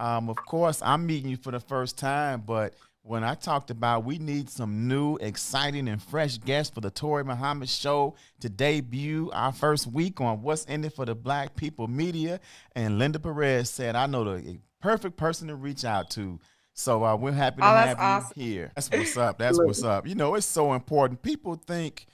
Of course, I'm meeting you for the first time, but when I talked about we need some new, exciting, and fresh guests for the Tori Muhammad Show to debut our first week on What's in It for the Black People Media, and Linda Perez said, I know the perfect person to reach out to. So we're happy to Oh, that's have you awesome. here. That's what's up. That's what's Absolutely. up. You know, it's so important. People think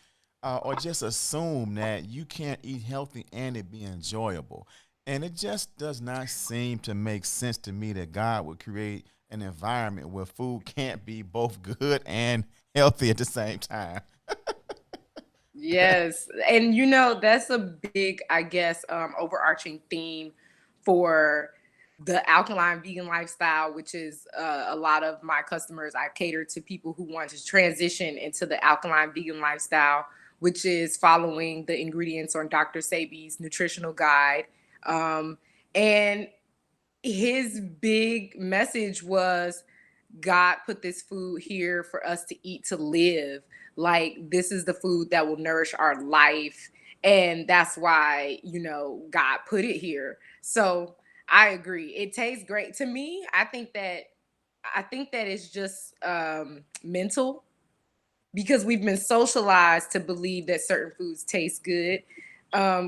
or just assume that you can't eat healthy and it be enjoyable. And it just does not seem to make sense to me that God would create an environment where food can't be both good and healthy at the same time. Yes. And that's a big, I guess, overarching theme for the alkaline vegan lifestyle, which is a lot of my customers. I cater to people who want to transition into the alkaline vegan lifestyle, which is following the ingredients on Dr. Sebi's nutritional guide. Um, and his big message was God put this food here for us to eat to live. Like, this is the food that will nourish our life. And that's why, God put it here. So I agree. It tastes great. To me, I think that it's just mental, because we've been socialized to believe that certain foods taste good.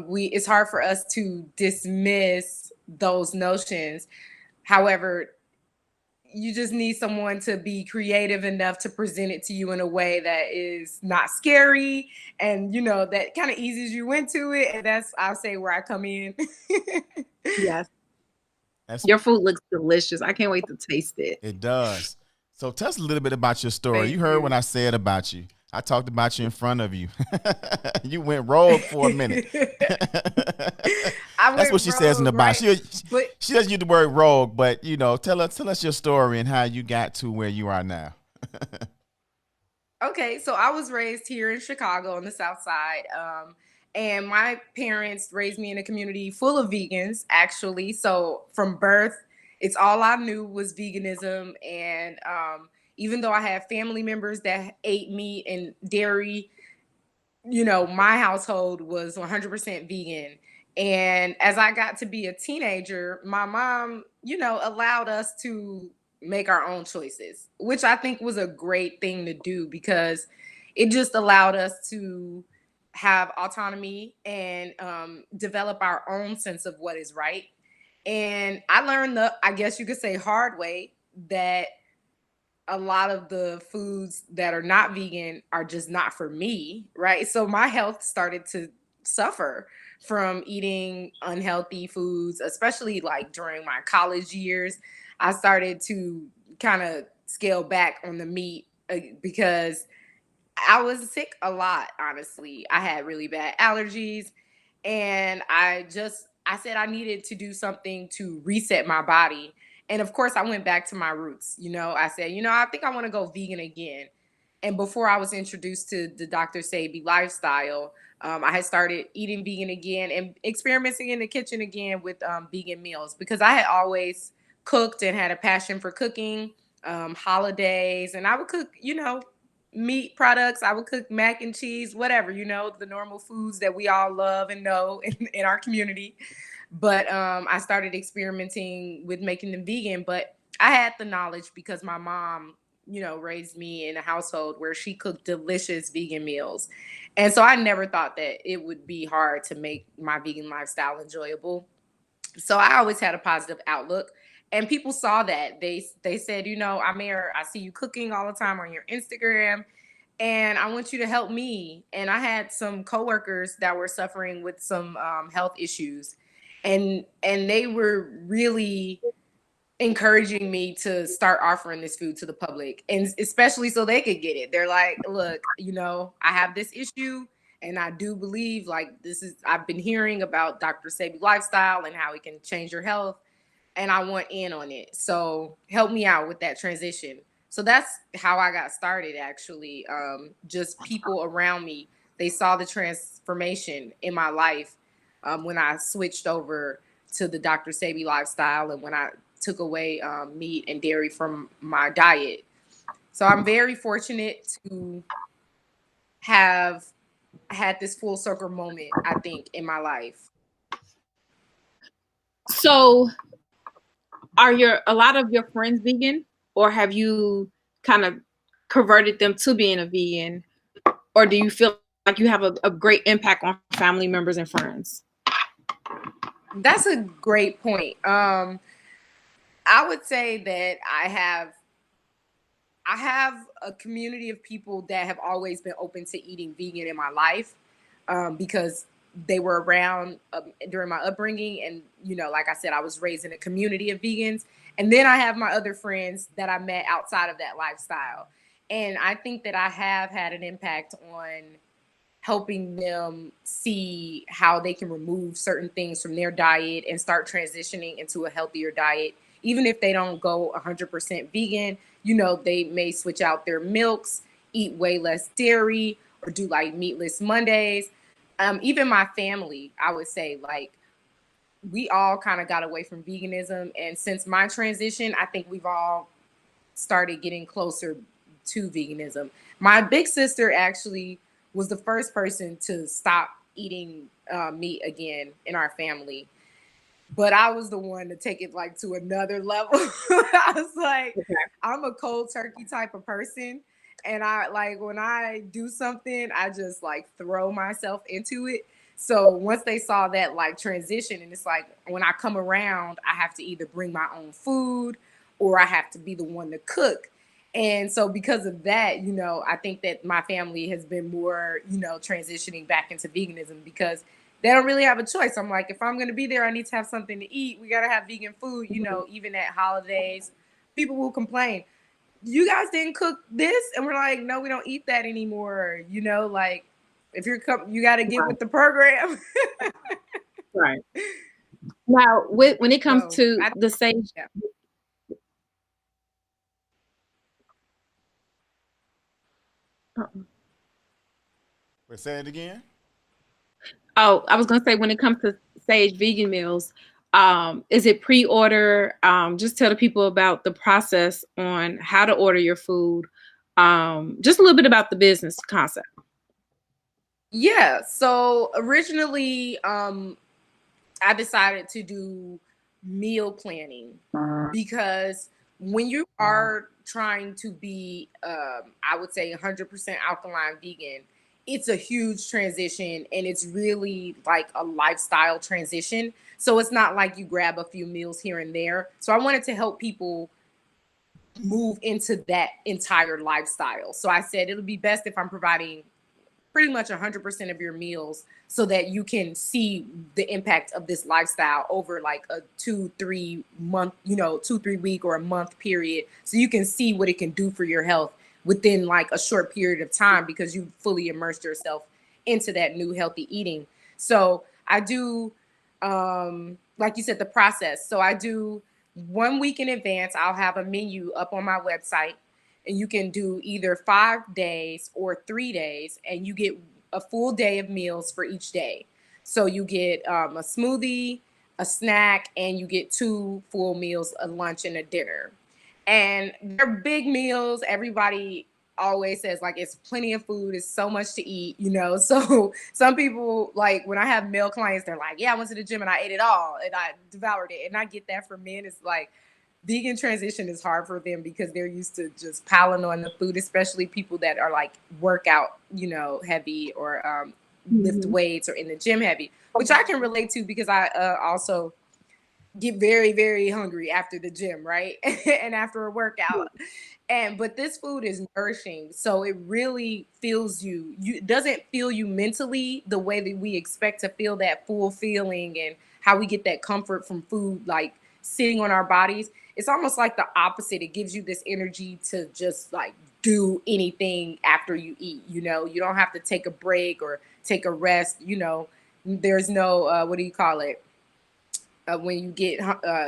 We It's hard for us to dismiss those notions. However, you just need someone to be creative enough to present it to you in a way that is not scary, and that kind of eases you into it. And that's, I'll say, where I come in. Yes. That's Your food looks delicious. I can't wait to taste it. it does. So tell us a little bit about your story. You Thank heard what you. I said about you. I talked about you in front of you. You went rogue for a minute. I That's what went she says in the rogue, Bible. right? But She doesn't use the word rogue, but tell us your story and how you got to where you are now. okay, so I was raised here in Chicago on the South Side. And my parents raised me in a community full of vegans, actually. So from birth, it's all I knew was veganism. And even though I had family members that ate meat and dairy, my household was 100% vegan. And as I got to be a teenager, my mom, allowed us to make our own choices, which I think was a great thing to do, because it just allowed us to have autonomy and develop our own sense of what is right. And I learned I guess you could say, hard way, that a lot of the foods that are not vegan are just not for me, right? So my health started to suffer from eating unhealthy foods, especially like during my college years. I started to kind of scale back on the meat, because I was sick a lot, honestly. I had really bad allergies, and I said I needed to do something to reset my body. And of course, I went back to my roots. I said, I think I want to go vegan again. And before I was introduced to the Dr. Sebi lifestyle, I had started eating vegan again and experimenting in the kitchen again with vegan meals, because I had always cooked and had a passion for cooking, holidays, and I would cook, meat products. I would cook mac and cheese, whatever, the normal foods that we all love and know in our community. But I started experimenting with making them vegan. But I had the knowledge because my mom, raised me in a household where she cooked delicious vegan meals. And so I never thought that it would be hard to make my vegan lifestyle enjoyable. So I always had a positive outlook. And people saw that. They said, Amir, I see you cooking all the time on your Instagram, and I want you to help me. And I had some coworkers that were suffering with some health issues, and they were really encouraging me to start offering this food to the public, and especially so they could get it. They're like, look, I have this issue, and I do believe, like, this is, I've been hearing about Dr. Sebi lifestyle and how it can change your health, and I want in on it. So help me out with that transition. So that's how I got started, actually. Just people around me, they saw the transformation in my life when I switched over to the Dr. Sebi lifestyle, and when I took away meat and dairy from my diet. So I'm very fortunate to have had this full circle moment, I think, in my life. So Are a lot of your friends vegan, or have you kind of converted them to being a vegan, or do you feel like you have a great impact on family members and friends? That's a great point. I would say that I have a community of people that have always been open to eating vegan in my life, because they were around during my upbringing. And, like I said, I was raised in a community of vegans. And then I have my other friends that I met outside of that lifestyle. And I think that I have had an impact on helping them see how they can remove certain things from their diet and start transitioning into a healthier diet. Even if they don't go 100% vegan, they may switch out their milks, eat way less dairy, or do like meatless Mondays. Even my family, I would say, like, we all kind of got away from veganism. And since my transition, I think we've all started getting closer to veganism. My big sister actually was the first person to stop eating meat again in our family. But I was the one to take it like to another level. I was like, Okay. I'm a cold turkey type of person. And I like when I do something, I just like throw myself into it. So once they saw that like transition, and it's like when I come around, I have to either bring my own food or I have to be the one to cook. And so because of that, I think that my family has been more, transitioning back into veganism because they don't really have a choice. I'm like, if I'm going to be there, I need to have something to eat. We got to have vegan food, even at holidays. People will complain, you guys didn't cook this. And we're like, no, we don't eat that anymore. Like if you're, you got to get with the program. Right. Now, when it comes So, to the sage, yeah. Wait, say it again. Oh, I was gonna say when it comes to Sage vegan meals, is it pre-order? Just tell the people about the process on how to order your food. Just a little bit about the business concept. Yeah. So originally, I decided to do meal planning because when you are trying to be, I would say 100% alkaline vegan, it's a huge transition and it's really like a lifestyle transition. So it's not like you grab a few meals here and there. So I wanted to help people move into that entire lifestyle. So I said it'll be best if I'm providing pretty much 100% of your meals so that you can see the impact of this lifestyle over like a 2-3 month, 2-3 week or a month period. So you can see what it can do for your health within like a short period of time because you fully immersed yourself into that new healthy eating. So I do, like you said, the process. So I do 1 week in advance. I'll have a menu up on my website and you can do either 5 days or 3 days and you get a full day of meals for each day. So you get a smoothie, a snack, and you get 2 full meals, a lunch and a dinner. And they're big meals. Everybody always says like it's plenty of food, it's so much to eat, So some people, like when I have male clients, they're like, yeah, I went to the gym and I ate it all and I devoured it. And I get that. For men, it's like vegan transition is hard for them because they're used to just piling on the food, especially people that are like workout, heavy or lift weights or in the gym heavy, which I can relate to because I also get very, very hungry after the gym, right? And after a workout. But this food is nourishing. So it really fills you. It doesn't fill you mentally the way that we expect to feel that full feeling and how we get that comfort from food, like sitting on our bodies. It's almost like the opposite. It gives you this energy to just like do anything after you eat. You don't have to take a break or take a rest. There's no, what do you call it? When you get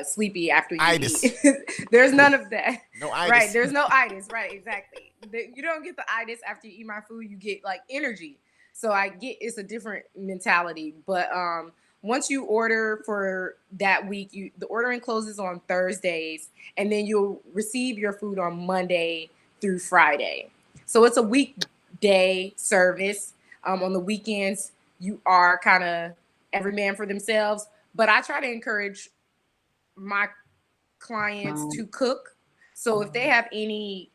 sleepy after you Itis. eat. There's none of that. No itis. Right. There's no itis. Right. Exactly. You don't get the itis after you eat my food. You get like energy. So I get it's a different mentality. But once you order for that week, the ordering closes on Thursdays, and then you'll receive your food on Monday through Friday. So it's a weekday service. On the weekends, you are kind of every man for themselves. But I try to encourage my clients Wow. to cook. So if they have any,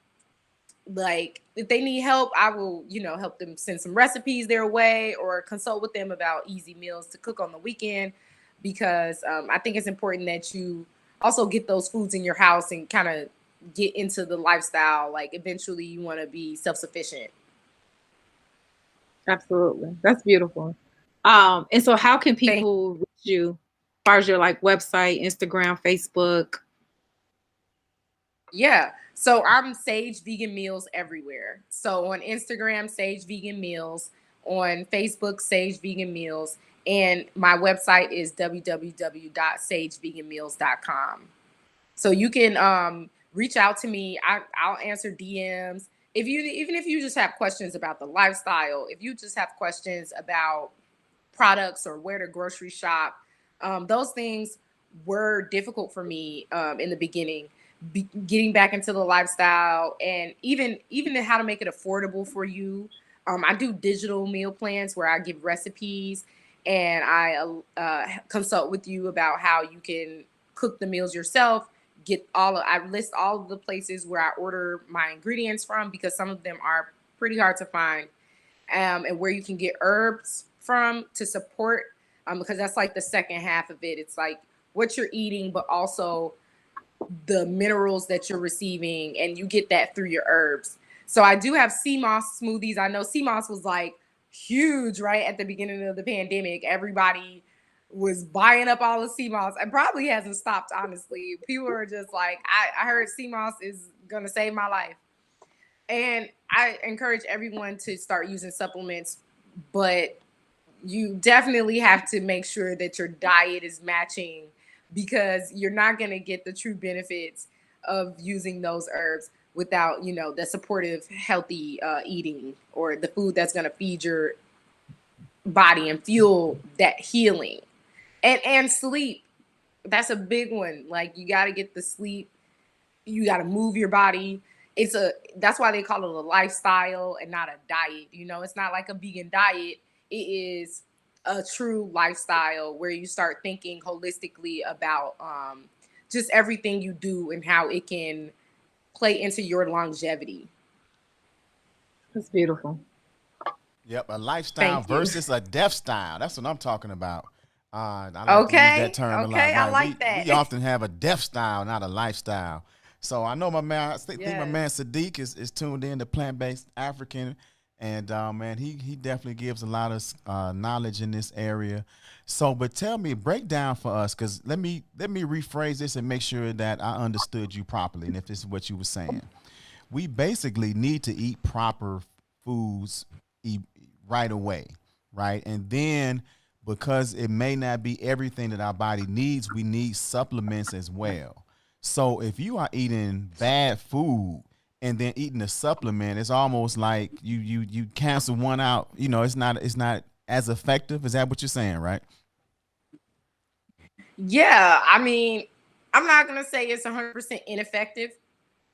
like, if they need help, I will, help them send some recipes their way or consult with them about easy meals to cook on the weekend, because I think it's important that you also get those foods in your house and kind of get into the lifestyle. Like, eventually you want to be self-sufficient. Absolutely. That's beautiful. And so how can Thank people reach you as far as your like website, Instagram, Facebook? Yeah. So I'm Sage Vegan Meals everywhere. So on Instagram, Sage Vegan Meals. On Facebook, Sage Vegan Meals. And my website is www.sageveganmeals.com. So you can reach out to me. I'll answer DMs. Even if you just have questions about the lifestyle, if you just have questions about products or where to grocery shop, those things were difficult for me in the beginning. Getting back into the lifestyle, and even how to make it affordable for you. I do digital meal plans where I give recipes, and I consult with you about how you can cook the meals yourself. I list all of the places where I order my ingredients from, because some of them are pretty hard to find, and where you can get herbs from to support, because that's like the second half of it. It's like what you're eating, but also the minerals that you're receiving, and you get that through your herbs. So I do have sea moss smoothies. I know sea moss was like huge right at the beginning of the pandemic. Everybody was buying up all the sea moss, and probably hasn't stopped, honestly. People are just like, I heard sea moss is gonna save my life. And I encourage everyone to start using supplements, but you definitely have to make sure that your diet is matching, because you're not going to get the true benefits of using those herbs without, the supportive, healthy eating, or the food that's going to feed your body and fuel that healing. And sleep. That's a big one. Like, you got to get the sleep. You got to move your body. That's why they call it a lifestyle and not a diet. It's not like a vegan diet. It is a true lifestyle where you start thinking holistically about just everything you do and how it can play into your longevity. That's beautiful. Yep, a lifestyle Thank you. versus a death style. That's what I'm talking about. I like to use that term a lot. Okay, I Right? like that. We often have a death style, not a lifestyle. So I know my man. I think my Yes. man Sadiq is tuned in to Plant-Based African, and man, he definitely gives a lot of knowledge in this area. So, but tell me, break down for us, because let me rephrase this and make sure that I understood you properly, and if this is what you were saying. We basically need to eat proper foods right away, right? And then, because it may not be everything that our body needs, we need supplements as well. So if you are eating bad food and then eating a supplement, it's almost like you cancel one out. It's not as effective. Is that what you're saying, right? Yeah, I mean, I'm not going to say it's 100% ineffective.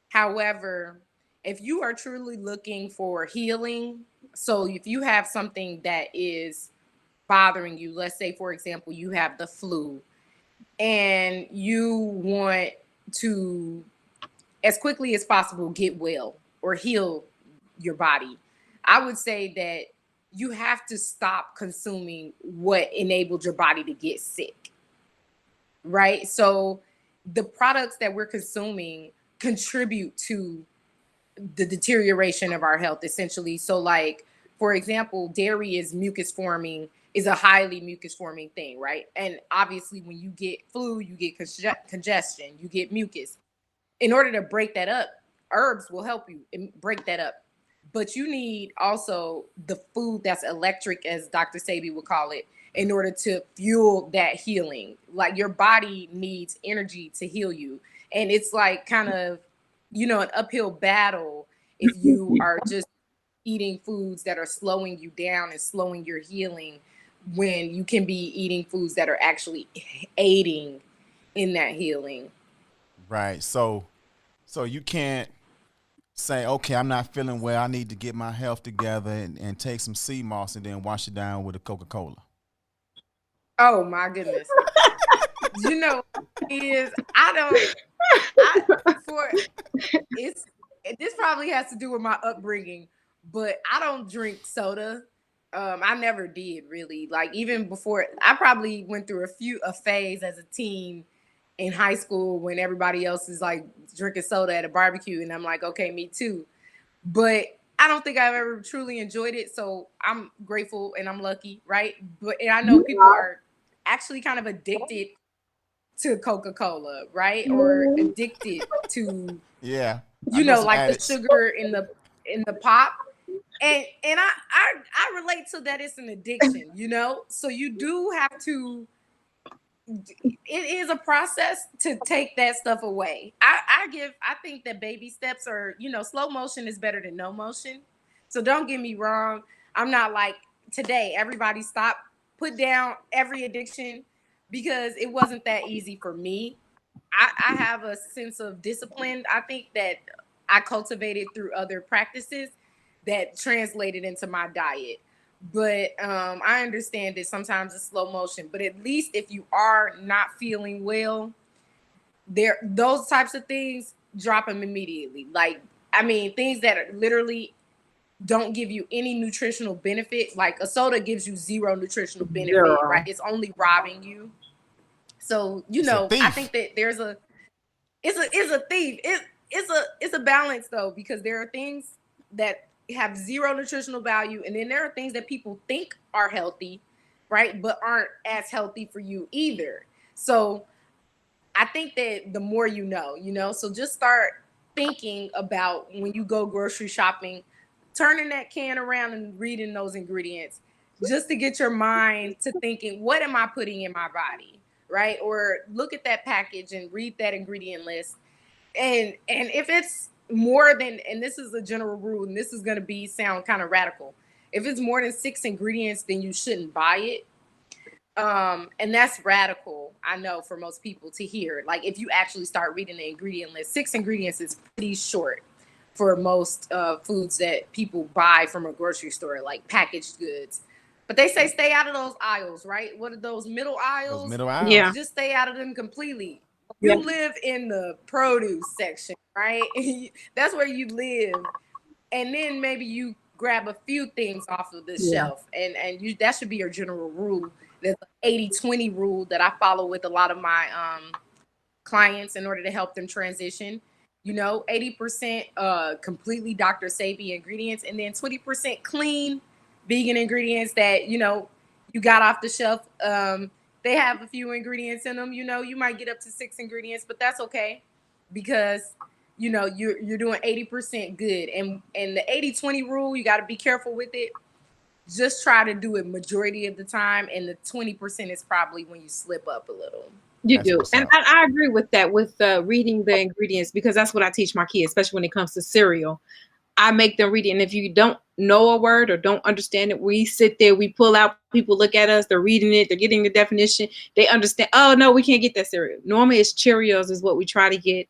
However, if you are truly looking for healing, so if you have something that is bothering you, let's say, for example, you have the flu and you want to, as quickly as possible, get well or heal your body, I would say that you have to stop consuming what enabled your body to get sick, right? So the products that we're consuming contribute to the deterioration of our health, essentially. So, like, for example, dairy is a highly mucus forming thing, right? And obviously, when you get flu, you get congestion, you get mucus. In order to break that up, herbs will help you break that up. But you need also the food that's electric, as Dr. Sabi would call it, in order to fuel that healing. Like, your body needs energy to heal you. And it's like kind of, an uphill battle if you are just eating foods that are slowing you down and slowing your healing, when you can be eating foods that are actually aiding in that healing. Right. So you can't say, okay, I'm not feeling well. I need to get my health together and take some sea moss and then wash it down with a Coca-Cola. Oh my goodness. You know, is I don't. I for it's this probably has to do with my upbringing, but I don't drink soda. I never did really. Like even before, I probably went through a phase as a teen in high school when everybody else is like drinking soda at a barbecue, and I'm like, okay, me too. But I don't think I've ever truly enjoyed it. So I'm grateful and I'm lucky, right? But and I know people are actually kind of addicted to Coca-Cola, right? Or addicted to, Yeah, I you know know, some like the addicts. sugar in the pop. And I relate to that it's an addiction, you know? So you do have to, it is a process to take that stuff away. I think that baby steps are, you know, slow motion is better than no motion. So don't get me wrong. I'm not like today, everybody stop, put down every addiction because it wasn't that easy for me. I have a sense of discipline. I think that I cultivated through other practices that translated into my diet. But I understand that sometimes it's slow motion. But at least if you are not feeling well, there those types of things, drop them immediately. Like I mean, things that are literally don't give you any nutritional benefit. Like a soda gives you zero nutritional benefit, right? Zero. It's only robbing you. So you It's a know, I thief. think that there's a it's a thief. It's a balance though, because there are things that have zero nutritional value, and then there are things that people think are healthy, right, but aren't as healthy for you either. So I think that the more you know, so just start thinking about when you go grocery shopping, turning that can around and reading those ingredients just to get your mind to thinking, what am I putting in my body? Right? Or look at that package and read that ingredient list. And if it's more than, and this is a general rule, and this is gonna be sound kind of radical. If it's more than 6 ingredients, then you shouldn't buy it. And that's radical, I know, for most people to hear. Like if you actually start reading the ingredient list, 6 ingredients is pretty short for most foods that people buy from a grocery store, like packaged goods. But they say stay out of those aisles, right? What are those middle Those aisles? middle Yeah. aisles. Just stay out of them completely. Yeah. You live in the produce section, right? That's where you live. And then maybe you grab a few things off of the Yeah. shelf, and you, that should be your general rule. There's an 80/20 rule that I follow with a lot of my clients in order to help them transition. You know, 80% completely Dr. Sabi ingredients, and then 20% clean vegan ingredients that, you know, you got off the shelf. They have a few ingredients in them. You know, you might get up to 6 ingredients, but that's okay because you know you're doing 80% good. And the 80/20 rule, you got to be careful with it. Just try to do it majority of the time, and the 20% is probably when you slip up a little. You That's do. what's And up. I agree with that, with reading the ingredients, because that's what I teach my kids, especially when it comes to cereal. I make them read it. And if you don't know a word or don't understand it, we sit there, we pull out, people look at us, they're reading it, they're getting the definition, they understand, oh no, we can't get that cereal. Normally it's Cheerios is what we try to get.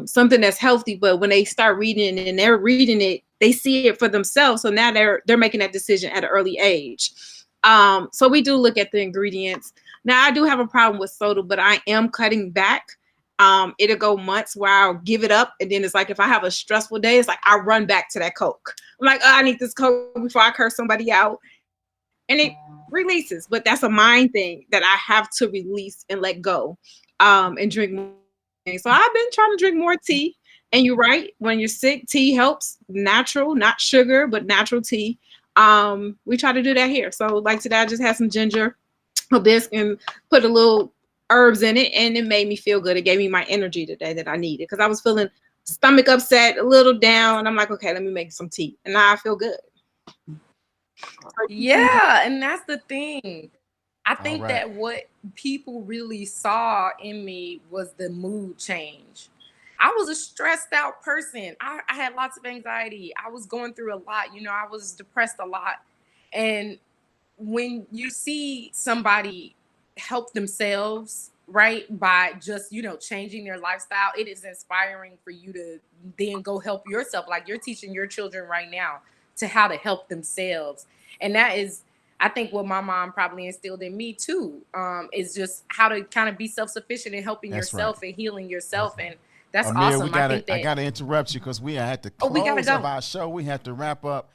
Something that's healthy, but when they start reading it and they're reading it, they see it for themselves. So now they're making that decision at an early age. So we do look at the ingredients. Now I do have a problem with soda, but I am cutting back. It'll go months where I'll give it up, and then it's like if I have a stressful day, it's like I run back to that Coke. I'm like, oh, I need this Coke before I curse somebody out, and it releases. But that's a mind thing that I have to release and let go, and drink more. So I've been trying to drink more tea. And you're right, when you're sick, tea helps. Natural, not sugar, but natural tea. We try to do that here. So like today, I just had some ginger, a biscuit, and put a little herbs in it, and it made me feel good. It gave me my energy today that I needed because I was feeling stomach upset, a little down. I'm like, okay, let me make some tea, and now I feel good. Yeah, and that's the thing. I All think right. that what people really saw in me was the mood change. I was a stressed out person. I had lots of anxiety. I was going through a lot. You know, I was depressed a lot. And when you see somebody help themselves, right, by just, you know, changing their lifestyle, it is inspiring for you to then go help yourself. Like you're teaching your children right now to how to help themselves. And that is, I think what my mom probably instilled in me too, is just how to kind of be self-sufficient and helping That's yourself right. and healing yourself. And that's Amir, awesome. I think I that, gotta interrupt you because we are at the oh, we gotta close of go. our show. We have to wrap up.